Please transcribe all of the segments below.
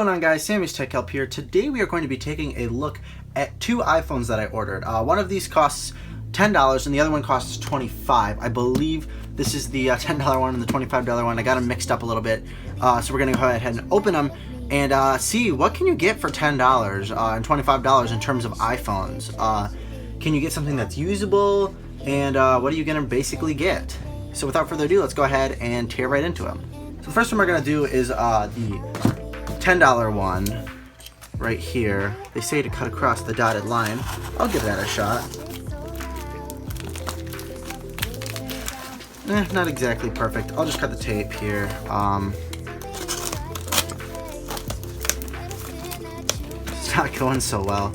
going on, guys? Sammy's Tech Help here. Today we are going to be taking a look at two iPhones that I ordered. One of these costs $10 and the other one costs $25. I believe this is the $10 one and the $25 one. I got them mixed up a little bit. So we're going to go ahead and open them and see what can you get for $10 and $25 in terms of iPhones. Can you get something that's usable, and what are you going to basically get? So without further ado, let's go ahead and tear right into them. So the first one we're going to do is the $10 one right here. They say to cut across the dotted line. I'll give that a shot. Not exactly perfect. I'll just cut the tape here. It's not going so well.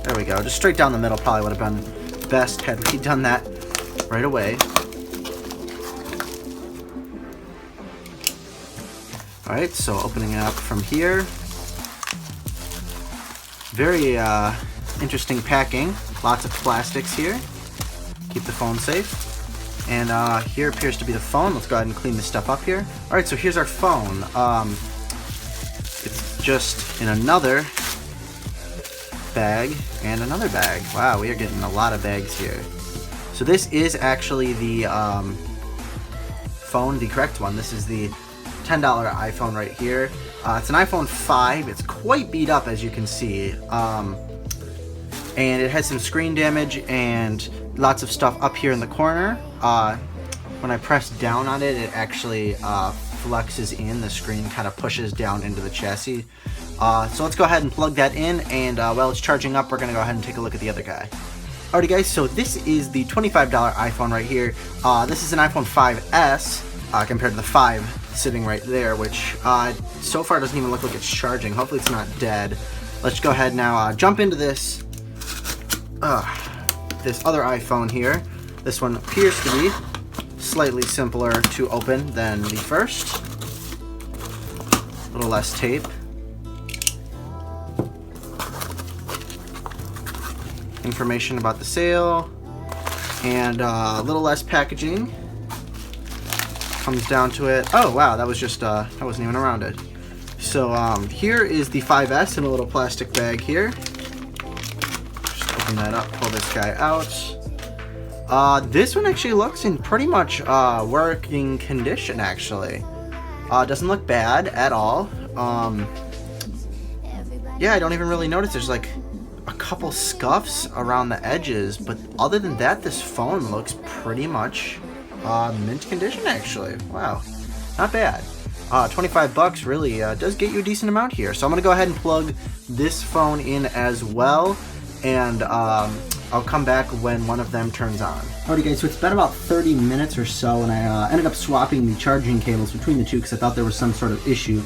There we go. Just straight down the middle probably would have been best had we done that right away. Alright, so opening it up from here. Very interesting packing. Lots of plastics here. Keep the phone safe. And here appears to be the phone. Let's go ahead and clean this stuff up here. Alright, so here's our phone. It's just in another bag and another bag. Wow, we are getting a lot of bags here. So this is actually the phone, the correct one. This is the $10 iPhone right here. It's an iPhone 5. It's quite beat up, as you can see. And it has some screen damage and lots of stuff up here in the corner. When I press down on it, it actually flexes in. The screen kind of pushes down into the chassis. So let's go ahead and plug that in, and while it's charging up, we're going to go ahead and take a look at the other guy. Alrighty guys, so this is the $25 iPhone right here. This is an iPhone 5S compared to the 5 sitting right there, which so far doesn't even look like it's charging. Hopefully it's not dead. Let's go ahead now, jump into this this other iPhone here. This one appears to be slightly simpler to open than the first. A little less tape. Information about the sale, and a little less packaging. Comes down to it. Oh wow, that was just I wasn't even around it. So here is the 5S in a little plastic bag here. Just open that up, pull this guy out. This one actually looks in pretty much working condition, actually. Doesn't look bad at all. Yeah, I don't even really notice there's like a couple scuffs around the edges, but other than that, this phone looks pretty much mint condition, actually. Wow, not bad. 25 bucks really does get you a decent amount here. So I'm gonna go ahead and plug this phone in as well, and I'll come back when one of them turns on. Alrighty guys, so it's been about 30 minutes or so, and I ended up swapping the charging cables between the two because I thought there was some sort of issue.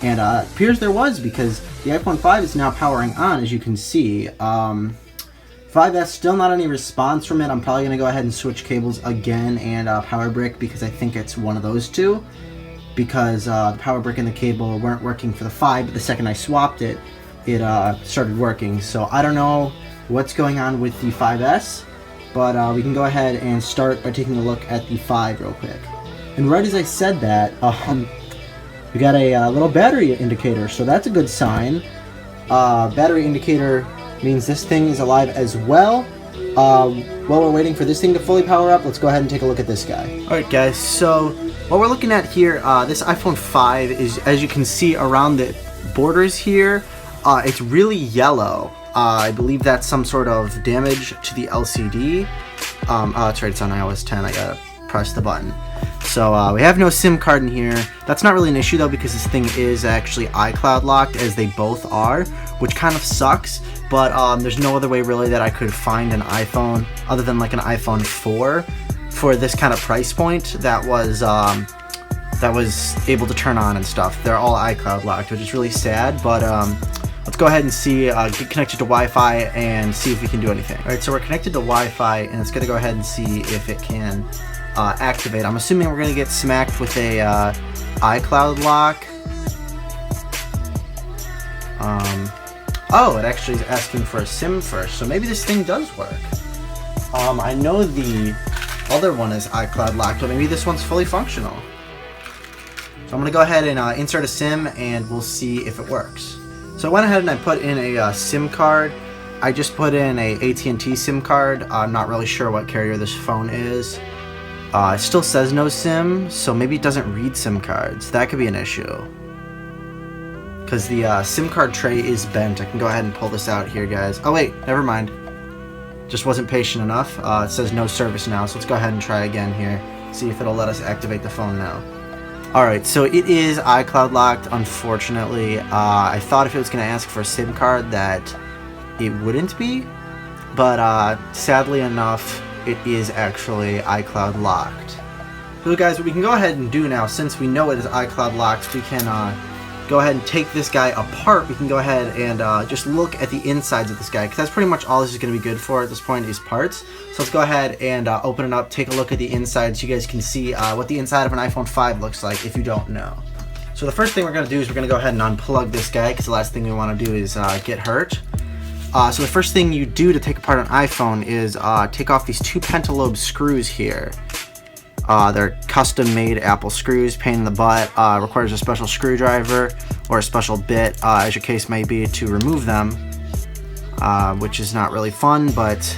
And it appears there was, because the iPhone 5 is now powering on, as you can see. 5S, still not any response from it. I'm probably going to go ahead and switch cables again and power brick, because I think it's one of those two. Because the power brick and the cable weren't working for the 5, but the second I swapped it, it started working. So I don't know what's going on with the 5S, but we can go ahead and start by taking a look at the 5 real quick. And right as I said that, we got a little battery indicator, so that's a good sign. Battery indicator means this thing is alive as well. While we're waiting for this thing to fully power up, let's go ahead and take a look at this guy. Alright guys, so what we're looking at here, this iPhone 5 is, as you can see around the borders here, it's really yellow. I believe that's some sort of damage to the LCD. Oh, that's right, it's on iOS 10. I gotta press the button. So we have no SIM card in here. That's not really an issue though, because this thing is actually iCloud locked, as they both are, which kind of sucks. But there's no other way really that I could find an iPhone other than like an iPhone 4 for this kind of price point that was able to turn on and stuff. They're all iCloud locked, which is really sad. But let's go ahead and see, get connected to Wi-Fi and see if we can do anything. All right, so we're connected to Wi-Fi, and it's gonna go ahead and see if it can activate. I'm assuming we're gonna get smacked with a iCloud lock. Oh, it actually is asking for a SIM first, so maybe this thing does work. I know the other one is iCloud locked, but maybe this one's fully functional. So I'm going to go ahead and insert a SIM, and we'll see if it works. So I went ahead and I put in a SIM card. I just put in a AT&T SIM card. I'm not really sure what carrier this phone is. It still says no SIM, so maybe it doesn't read SIM cards. That could be an issue. Because the SIM card tray is bent. I can go ahead and pull this out here, guys. Oh wait, never mind. Just wasn't patient enough. It says no service now, so let's go ahead and try again here. See if it'll let us activate the phone now. Alright, so it is iCloud locked, unfortunately. I thought if it was going to ask for a SIM card that it wouldn't be, but sadly enough, it is actually iCloud locked. So guys, what we can go ahead and do now, since we know it is iCloud locked, we can go ahead and take this guy apart. We can go ahead and just look at the insides of this guy, because that's pretty much all this is going to be good for at this point, is parts. So let's go ahead and open it up, take a look at the inside so you guys can see what the inside of an iPhone 5 looks like if you don't know. So the first thing we're going to do is we're going to go ahead and unplug this guy, because the last thing we want to do is get hurt. So the first thing you do to take apart an iPhone is take off these two pentalobe screws here. They're custom-made Apple screws, pain in the butt, requires a special screwdriver or a special bit, as your case may be, to remove them, which is not really fun, but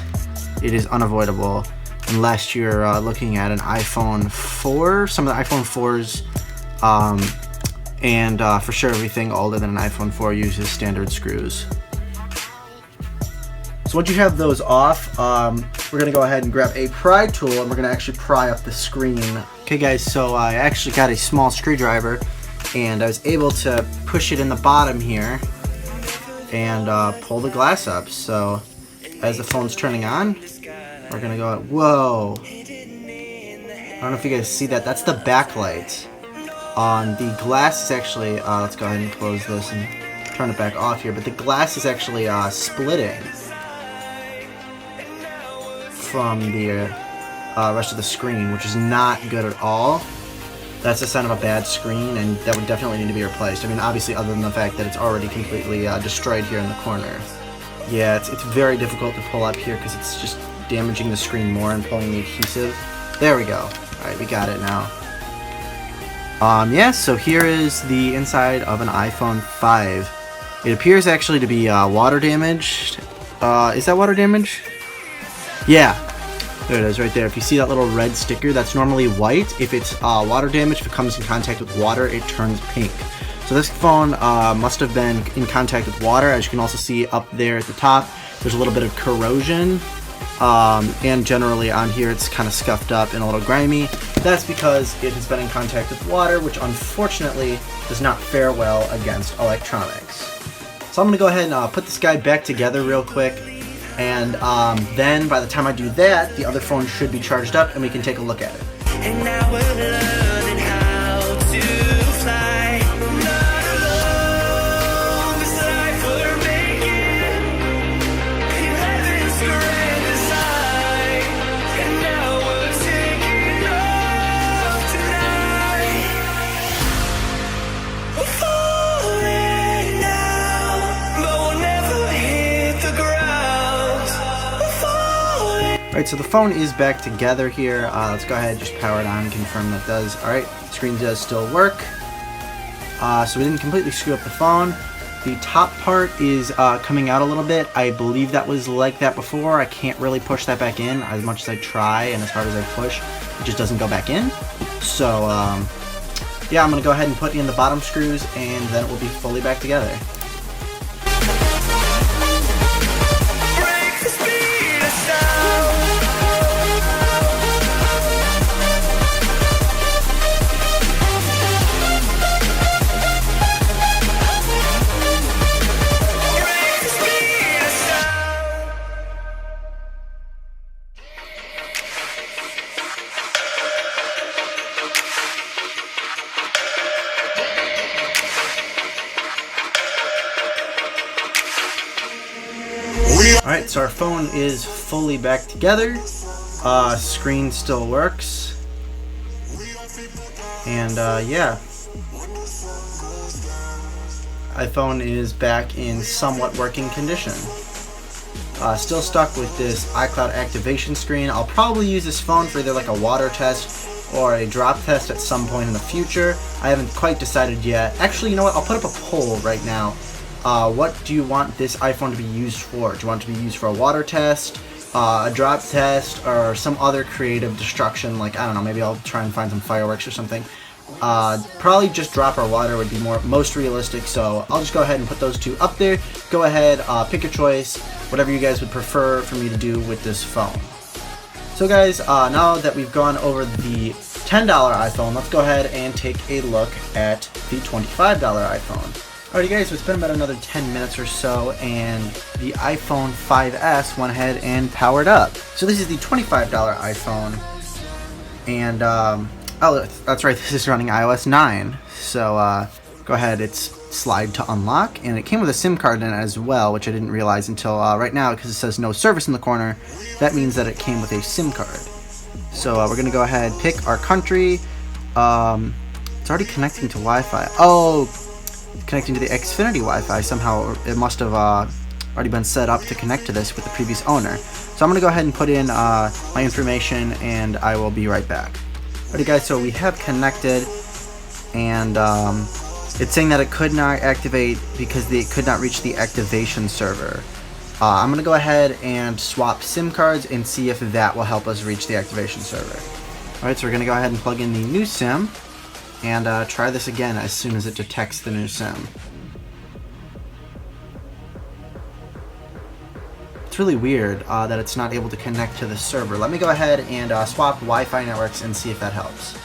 it is unavoidable unless you're looking at an iPhone 4, some of the iPhone 4s, and for sure everything older than an iPhone 4 uses standard screws. So once you have those off, we're going to go ahead and grab a pry tool, and we're going to actually pry up the screen. Okay guys, so I actually got a small screwdriver, and I was able to push it in the bottom here and pull the glass up. So as the phone's turning on, we're going to go, whoa. I don't know if you guys see that. That's the backlight. The glass is actually, let's go ahead and close this and turn it back off here, but the glass is actually splitting from the rest of the screen, which is not good at all. That's a sign of a bad screen, and that would definitely need to be replaced. I mean, obviously, other than the fact that it's already completely destroyed here in the corner. Yeah, it's very difficult to pull up here because it's just damaging the screen more and pulling the adhesive. There we go. Alright, we got it now. Yeah, so here is the inside of an iPhone 5. It appears actually to be water damaged. Is that water damage? Yeah, there it is right there. If you see that little red sticker, that's normally white. If it's water damage, if it comes in contact with water, it turns pink. So this phone must have been in contact with water. As you can also see up there at the top, there's a little bit of corrosion. And generally on here it's kind of scuffed up and a little grimy. That's because it has been in contact with water, which unfortunately does not fare well against electronics. So I'm going to go ahead and put this guy back together real quick. And then by the time I do that, the other phone should be charged up and we can take a look at it. And now we're learning how to fly. Not alone, this life we're making. In heaven's grand design. And now we're taking off tonight. We're falling now, but we'll never hit the ground. Alright, so the phone is back together here. Let's go ahead and just power it on, confirm that does. Alright, the screen does still work. So we didn't completely screw up the phone. The top part is coming out a little bit. I believe that was like that before. I can't really push that back in as much as I try and as hard as I push. It just doesn't go back in. So, yeah, I'm going to go ahead and put in the bottom screws and then it will be fully back together. Alright, so our phone is fully back together. Screen still works. And yeah. iPhone is back in somewhat working condition. Still stuck with this iCloud activation screen. I'll probably use this phone for either like a water test or a drop test at some point in the future. I haven't quite decided yet. Actually, you know what? I'll put up a poll right now. What do you want this iPhone to be used for? Do you want it to be used for a water test, a drop test, or some other creative destruction? Like, I don't know, maybe I'll try and find some fireworks or something. Probably just drop or water would be most realistic, so I'll just go ahead and put those two up there. Go ahead, pick your choice, whatever you guys would prefer for me to do with this phone. So guys, now that we've gone over the $10 iPhone, let's go ahead and take a look at the $25 iPhone. Alrighty guys, so it's been about another 10 minutes or so, and the iPhone 5S went ahead and powered up. So this is the $25 iPhone, and oh, that's right, this is running iOS 9. So go ahead, it's slide to unlock, and it came with a SIM card in it as well, which I didn't realize until right now, because it says no service in the corner. That means that it came with a SIM card. So we're going to go ahead, pick our country. It's already connecting to Wi-Fi. Oh, connecting to the Xfinity Wi-Fi. Somehow it must have already been set up to connect to this with the previous owner. So I'm going to go ahead and put in my information, and I will be right back. Alright guys, so we have connected, and it's saying that it could not activate because it could not reach the activation server. I'm going to go ahead and swap SIM cards and see if that will help us reach the activation server. Alright, so we're going to go ahead and plug in the new SIM and try this again as soon as it detects the new SIM. It's really weird that it's not able to connect to the server. Let me go ahead and swap Wi-Fi networks and see if that helps.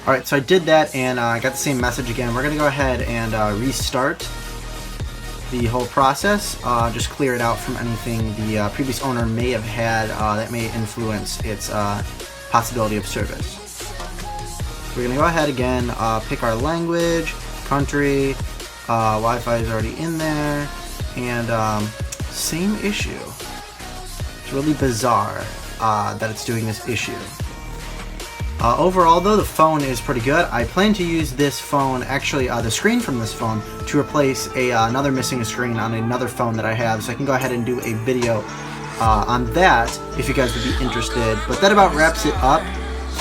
Alright, so I did that, and I got the same message again. We're going to go ahead and restart the whole process. Just clear it out from anything the previous owner may have had that may influence its possibility of service. We're going to go ahead again, pick our language, country, Wi-Fi is already in there, and same issue. It's really bizarre that it's doing this issue. Overall though, the phone is pretty good. I plan to use this phone, actually the screen from this phone, to replace another missing screen on another phone that I have, so I can go ahead and do a video on that if you guys would be interested. But that about wraps it up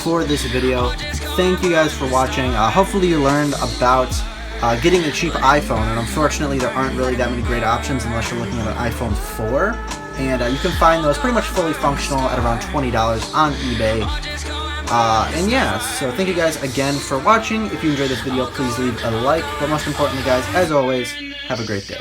for this video. Thank you guys for watching. Hopefully you learned about getting a cheap iPhone, and unfortunately there aren't really that many great options unless you're looking at an iPhone 4, and you can find those pretty much fully functional at around $20 on eBay. And yeah, so thank you guys again for watching. If you enjoyed this video, please leave a like, but most importantly guys, as always, have a great day.